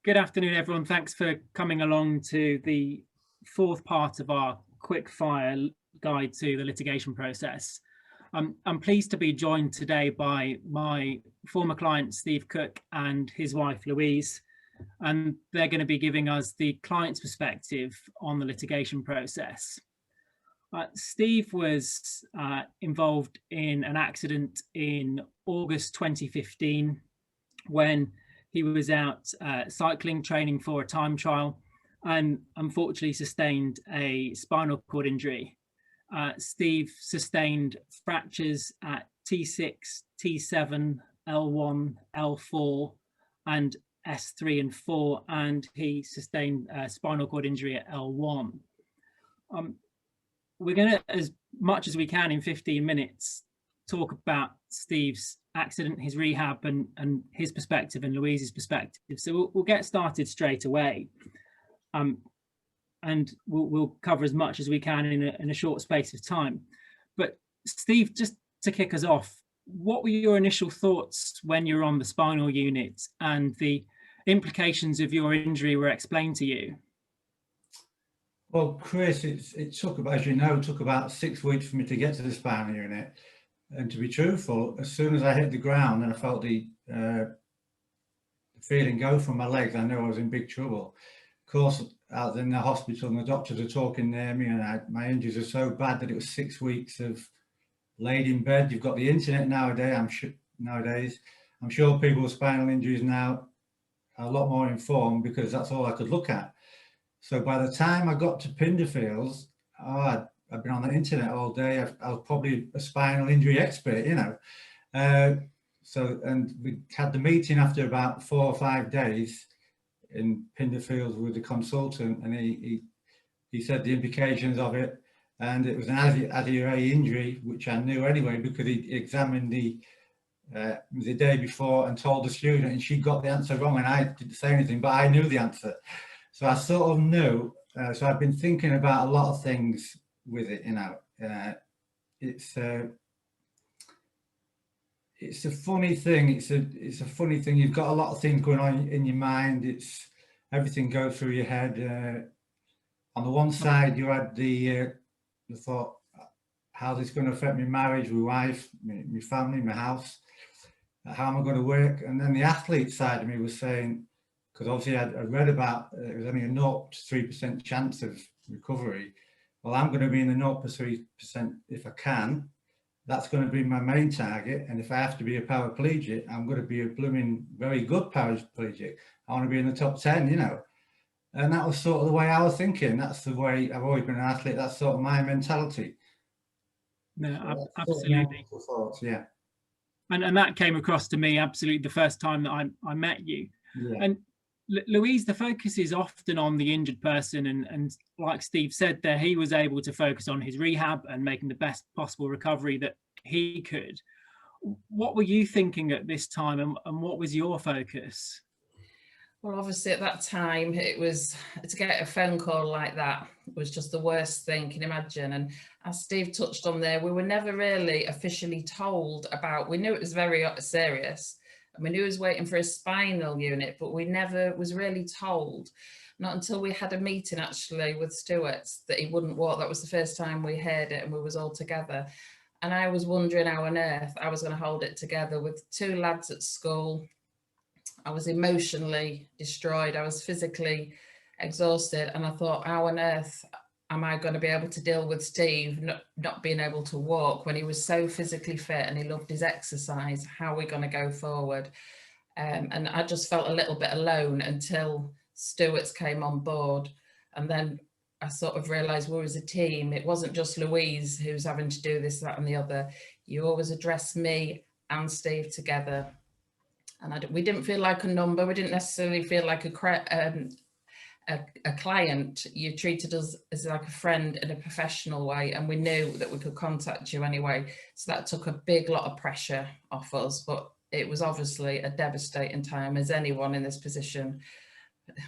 Good afternoon, everyone. Thanks for coming along to the fourth part of our quick fire guide to the litigation process. I'm pleased to be joined today by my former client, Steve Cook, and his wife, Louise, and they're going to be giving us the client's perspective on the litigation process. Steve was involved in an accident in August 2015 when he was out cycling, training for a time trial, and unfortunately sustained a spinal cord injury. Steve sustained fractures at T6, T7, L1, L4, and S3 and 4, and he sustained a spinal cord injury at L1. We're going to, as much as we can in 15 minutes, talk about Steve's accident, his rehab, and his perspective and Louise's perspective. So we'll get started straight away. And we'll cover as much as we can in a short space of time. But Steve, just to kick us off, what were your initial thoughts when you were on the spinal unit and the implications of your injury were explained to you? Well, Chris, it took, as you know, took about 6 weeks for me to get to the spinal unit. And to be truthful, as soon as I hit the ground and I felt the feeling go from my legs, I knew I was in big trouble. Of course, I was in the hospital and the doctors are talking near me, and my injuries are so bad that it was 6 weeks of laid in bed. You've got the internet nowadays. I'm sure people with spinal injuries now are a lot more informed because that's all I could look at. So by the time I got to Pinderfields, I've been on the internet all day. I was probably a spinal injury expert, you know. And we had the meeting after about 4 or 5 days in Pinderfields with the consultant, and he said the implications of it, and it was an ADA injury, which I knew anyway because he examined the day before and told the student, and she got the answer wrong, and I didn't say anything, but I knew the answer. So I sort of knew. So I've been thinking about a lot of things with it, you know. It's a funny thing. It's a funny thing. You've got a lot of things going on in your mind. It's everything goes through your head. On the one side, you had the thought, how's this going to affect my marriage, my wife, my family, my house? How am I going to work? And then the athlete side of me was saying, because obviously I'd read about it was only a 0 to 3% chance of recovery. Well, I'm going to be in the 0 to 3% if I can. That's going to be my main target. And if I have to be a paraplegic, I'm going to be a blooming very good paraplegic. I want to be in the top 10, you know. And that was sort of the way I was thinking. That's the way I've always been an athlete. That's sort of my mentality. No, so absolutely. Sort of thoughts, yeah. And that came across to me absolutely the first time that I met you. Yeah. And Louise, the focus is often on the injured person, and like Steve said there, he was able to focus on his rehab and making the best possible recovery that he could. What were you thinking at this time, and what was your focus? Well, obviously at that time, it was to get a phone call like that was just the worst thing you can imagine. And as Steve touched on there, we were never really officially told about, we knew it was very serious, and we knew he was waiting for a spinal unit, but we never was really told. Not until we had a meeting actually with Stewarts that he wouldn't walk. That was the first time we heard it, and we was all together. And I was wondering how on earth I was going to hold it together with 2 lads at school. I was emotionally destroyed. I was physically exhausted. And I thought, how on earth am I going to be able to deal with Steve not being able to walk when he was so physically fit and he loved his exercise? How are we going to go forward? And I just felt a little bit alone until Stewarts came on board. And then I sort of realised we were as a team. It wasn't just Louise who's having to do this, that and the other. You always address me and Steve together. And we didn't feel like a number. We didn't necessarily feel like a client. You treated us as like a friend in a professional way, and we knew that we could contact you anyway. So that took a big lot of pressure off us, but it was obviously a devastating time, as anyone in this position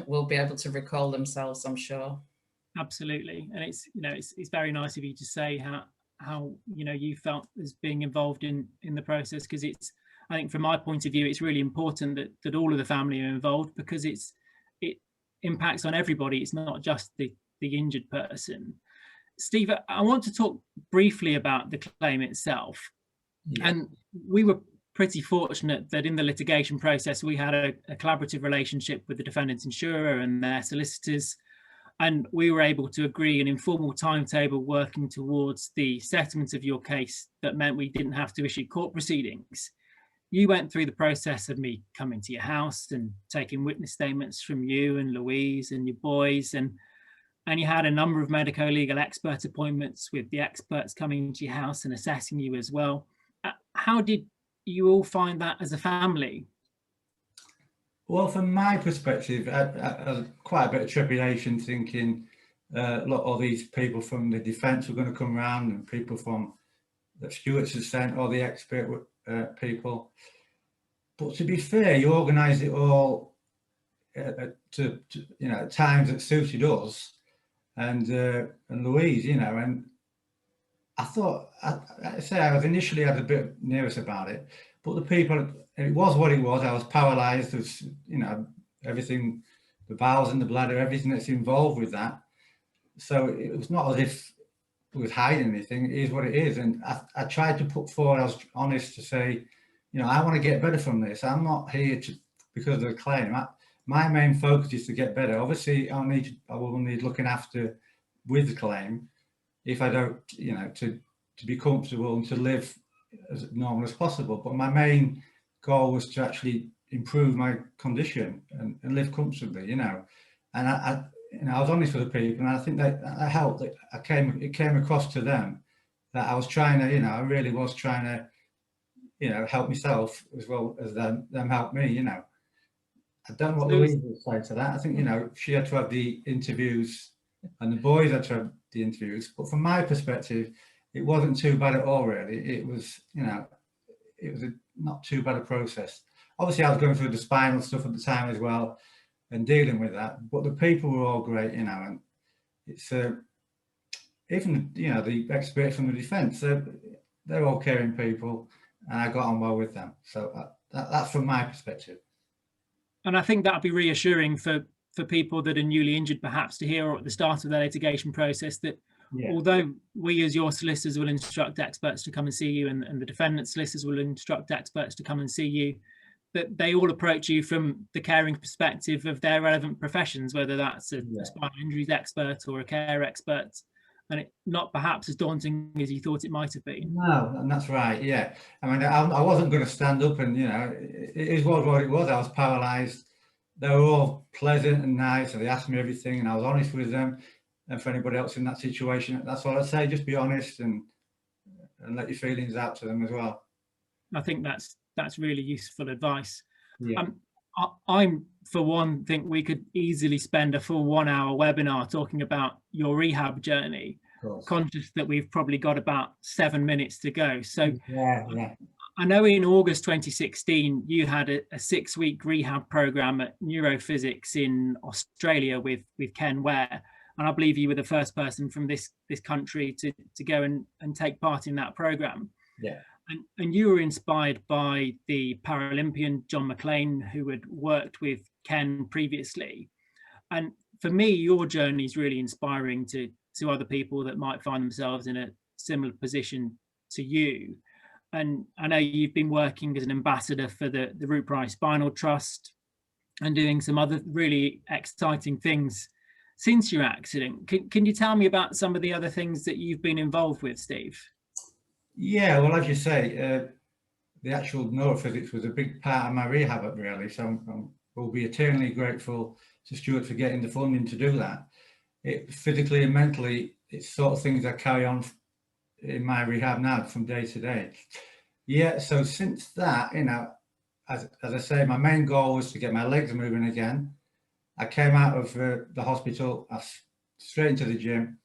will be able to recall themselves, I'm sure. Absolutely. And it's, you know, it's very nice of you to say how you know, you felt as being involved in the process, because I think from my point of view, it's really important that all of the family are involved, because it's impacts on everybody. It's not just the injured person. Steve, I want to talk briefly about the claim itself. Yeah. And we were pretty fortunate that in the litigation process, we had a collaborative relationship with the defendant's insurer and their solicitors. And we were able to agree an informal timetable working towards the settlement of your case that meant we didn't have to issue court proceedings. You went through the process of me coming to your house and taking witness statements from you and Louise and your boys, and you had a number of medico-legal expert appointments with the experts coming to your house and assessing you as well. How did you all find that as a family? Well, from my perspective, I had quite a bit of trepidation, thinking, look, all these people from the defence were going to come around, and people from the Stewarts had sent, all the expert people. But to be fair, you organised it all to times that suited us and Louise, and I thought, I was initially had a bit nervous about it, but the people, it was what it was. I was paralysed. There's, everything, the bowels and the bladder, everything that's involved with that. So it was not as if it was hiding anything. It is what it is. And I tried to put forward, I was honest to say, I want to get better from this. I'm not here because of the claim. My main focus is to get better. Obviously, I will need looking after with the claim if I don't, to be comfortable and to live as normal as possible. But my main goal was to actually improve my condition and live comfortably, And I was honest with the people, and I think that helped. It came across to them that I was trying to, I really was trying to, help myself as well as them help me, I don't know what Louise would say to that. I think, she had to have the interviews and the boys had to have the interviews. But from my perspective, it wasn't too bad at all, really. It was, it was not too bad a process. Obviously, I was going through the spinal stuff at the time as well and dealing with that. But the people were all great, and it's even, the expert from the defence, they're all caring people, and I got on well with them. So that's from my perspective. And I think that'll be reassuring for people that are newly injured, perhaps, to hear at the start of their litigation process that although we as your solicitors will instruct experts to come and see you, and the defendant's solicitors will instruct experts to come and see you, that they all approach you from the caring perspective of their relevant professions, whether that's a spinal injuries expert or a care expert, and it not perhaps as daunting as you thought it might have been. No, and that's right. Yeah, I mean, I wasn't going to stand up, and it was what it was. I was paralysed. They were all pleasant and nice, and they asked me everything, and I was honest with them. And for anybody else in that situation, that's all I'd say. Just be honest and let your feelings out to them as well. I think that's really useful advice. Yeah. I'm, for one, think we could easily spend a full 1 hour webinar talking about your rehab journey, conscious that we've probably got about 7 minutes to go. So I know in August 2016, you had a 6-week rehab program at Neurophysics in Australia with Ken Ware. And I believe you were the first person from this country to go and take part in that program. Yeah. And you were inspired by the Paralympian John McLean, who had worked with Ken previously. And for me, your journey is really inspiring to other people that might find themselves in a similar position to you. And I know you've been working as an ambassador for the Root Price Spinal Trust and doing some other really exciting things since your accident. Can you tell me about some of the other things that you've been involved with, Steve? Yeah, well, as you say, the actual neurophysics was a big part of my rehab, really. So I will be eternally grateful to Stuart for getting the funding to do that. Physically and mentally, it's sort of things I carry on in my rehab now from day to day. Yeah, so since that, as I say, my main goal was to get my legs moving again. I came out of the hospital, straight into the gym.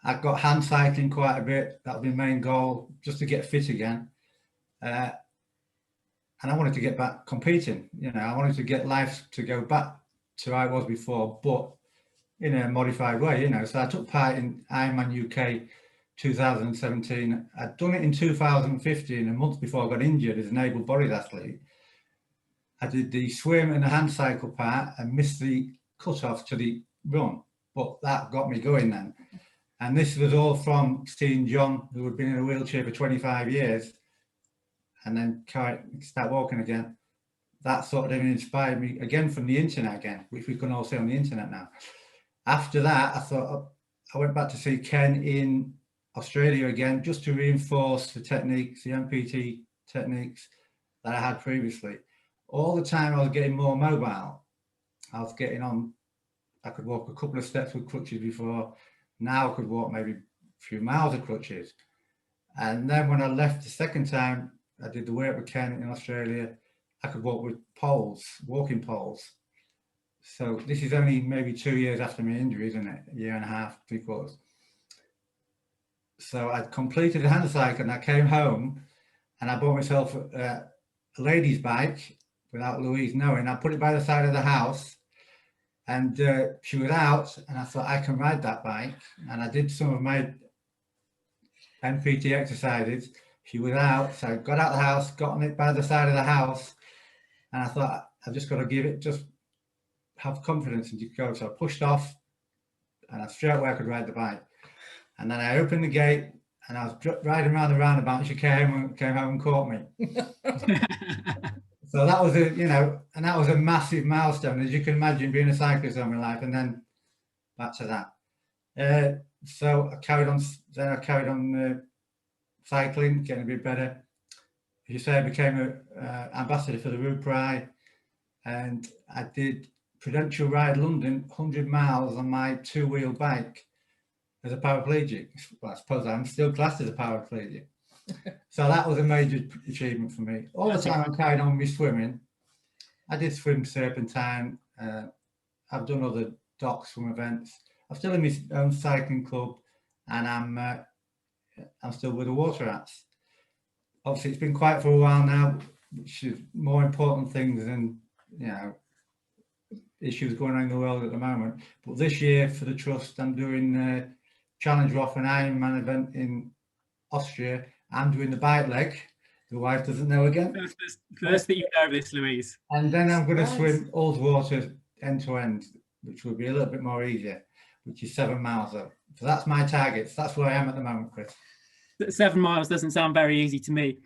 I got hand cycling quite a bit. That was my main goal, just to get fit again. And I wanted to get back competing. I wanted to get life to go back to how I was before, but in a modified way, So I took part in Ironman UK 2017. I'd done it in 2015, a month before I got injured as an able-bodied athlete. I did the swim and the hand cycle part and missed the cut-off to the run, but that got me going then. And this was all from seeing John, who had been in a wheelchair for 25 years, and then start walking again. That sort of inspired me again from the internet again, which we can all see on the internet now. After that, I thought, I went back to see Ken in Australia again, just to reinforce the techniques, the MPT techniques that I had previously. All the time I was getting more mobile. I was getting on, I could walk a couple of steps with crutches before. Now I could walk maybe a few miles of crutches. And then when I left the second time, I did the work with Ken in Australia, I could walk with poles, walking poles. So this is only maybe 2 years after my injury, isn't it? A year and a half, 3/4. So I'd completed the hand cycle and I came home and I bought myself a lady's bike without Louise knowing. I put it by the side of the house and she was out and I thought, I can ride that bike. And I did some of my MPT exercises. She was out, so I got out of the house, got on it by the side of the house, and I thought, I've just got to give it, just have confidence and just go. So I pushed off and I straight away I could ride the bike. And then I opened the gate and I was riding around the roundabout and she came home and caught me. So that was and that was a massive milestone, as you can imagine, being a cyclist all my life. And then back to that. So I carried on, cycling, getting a bit better. As you say, I became an ambassador for the Route Pride, and I did Prudential Ride London 100 miles on my 2-wheel bike as a paraplegic. Well, I suppose I'm still classed as a paraplegic. So that was a major achievement for me. All the time I'm carrying on with swimming. I did swim serpentine. I've done other dock swim events. I'm still in my own cycling club, and I'm still with the water rats. Obviously, it's been quiet for a while now, which is more important things than, issues going on in the world at the moment. But this year for the Trust, I'm doing Challenge Roth an Ironman event in Austria. I'm doing the bike leg. The wife doesn't know again. First that you know this, Louise. And then I'm going to swim Ullswater end to end, which will be a little bit more easier, which is 7 miles up. So that's my targets. That's where I am at the moment, Chris. 7 miles doesn't sound very easy to me.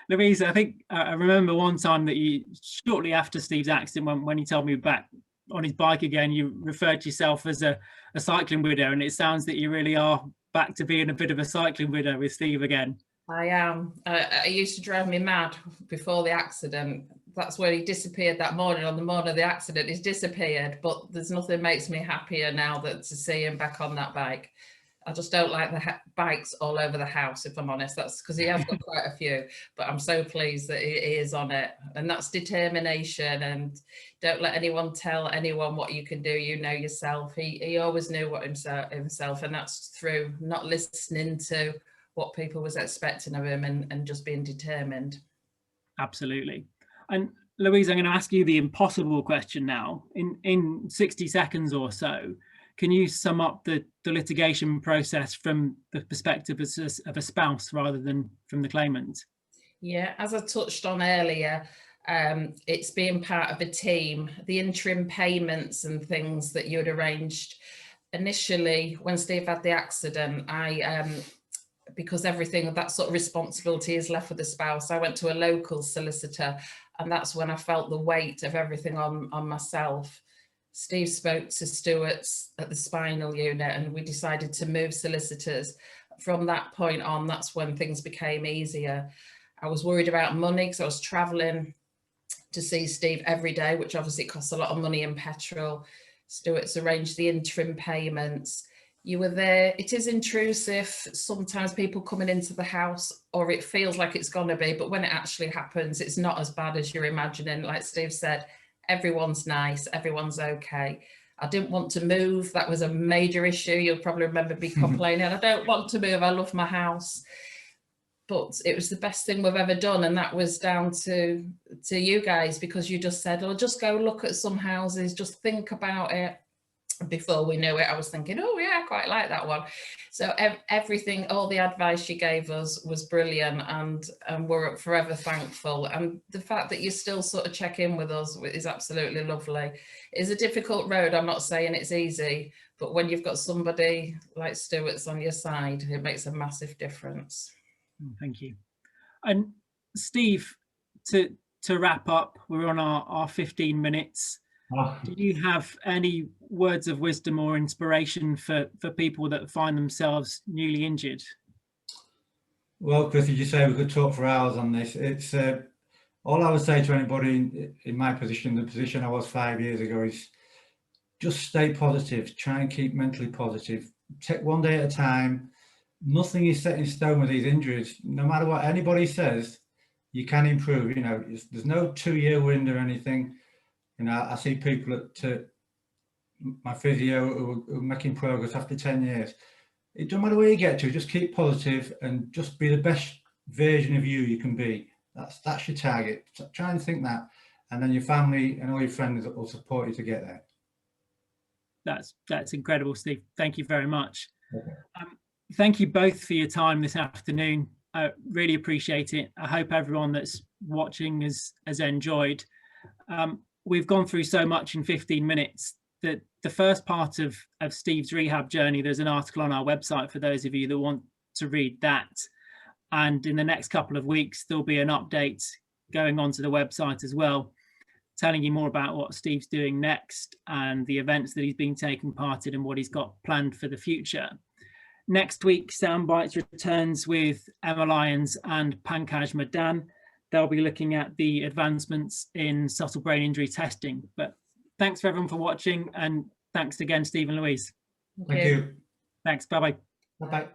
Louise, I think I remember one time that you, shortly after Steve's accident, when he told me back on his bike again, you referred to yourself as a cycling widow, and it sounds that you really are back to being a bit of a cycling widow with Steve again. I am. It used to drive me mad before the accident. That's where he disappeared that morning. On the morning of the accident, he's disappeared, but there's nothing makes me happier now than to see him back on that bike. I just don't like the bikes all over the house, if I'm honest. That's because he has got quite a few, but I'm so pleased that he is on it. And that's determination, and don't let anyone tell anyone what you can do. You know yourself. He always knew what himself, and that's through not listening to what people was expecting of him and just being determined. Absolutely. And Louise, I'm going to ask you the impossible question now. In 60 seconds or so, can you sum up the litigation process from the perspective of a spouse rather than from the claimant? Yeah, as I touched on earlier, it's being part of a team, the interim payments and things that you had arranged. Initially, when Steve had the accident, because everything of that sort of responsibility is left with the spouse, I went to a local solicitor, and that's when I felt the weight of everything on myself. Steve spoke to Stewarts at the spinal unit, and we decided to move solicitors. From that point on, that's when things became easier. I was worried about money because I was traveling to see Steve every day, which obviously costs a lot of money in petrol. Stewarts arranged the interim payments. You were there. It is intrusive. Sometimes people coming into the house, or it feels like it's going to be, but when it actually happens, it's not as bad as you're imagining. Like Steve said, everyone's nice, everyone's okay. I didn't want to move. That was a major issue. You'll probably remember me complaining. I don't want to move. I love my house. But it was the best thing we've ever done. And that was down to you guys, because you just said, oh, just go look at some houses, just think about it. before we knew it, I was thinking, oh yeah, I quite like that one. So everything, all the advice she gave us was brilliant, and we're forever thankful. And the fact that you still sort of check in with us is absolutely lovely. It's a difficult road. I'm not saying it's easy, but when you've got somebody like Stewarts on your side, it makes a massive difference. Thank you. And Steve, to wrap up, we're on our 15 minutes. Do you have any words of wisdom or inspiration for people that find themselves newly injured? Well, Chris, as you say, we could talk for hours on this. It's all I would say to anybody in my position, the position I was 5 years ago, is just stay positive. Try and keep mentally positive. Take one day at a time. Nothing is set in stone with these injuries. No matter what anybody says, you can improve. You know, there's no 2-year window or anything. You know, I see people at my physio who are making progress after 10 years. It doesn't matter where you get to, just keep positive and just be the best version of you can be. That's your target. So try and think that, and then your family and all your friends will support you to get there. That's incredible, Steve. Thank you very much. Okay. Thank you both for your time this afternoon. I really appreciate it. I hope everyone that's watching has enjoyed. We've gone through so much in 15 minutes. The first part of Steve's rehab journey, there's an article on our website for those of you that want to read that. And in the next couple of weeks, there'll be an update going onto the website as well, telling you more about what Steve's doing next and the events that he's been taking part in and what he's got planned for the future. Next week, Soundbites returns with Emma Lyons and Pankaj Madan. They'll be looking at the advancements in subtle brain injury testing. But thanks for everyone for watching, and thanks again, Steve and Louise. Thank you. Thanks. Bye-bye. Bye-bye.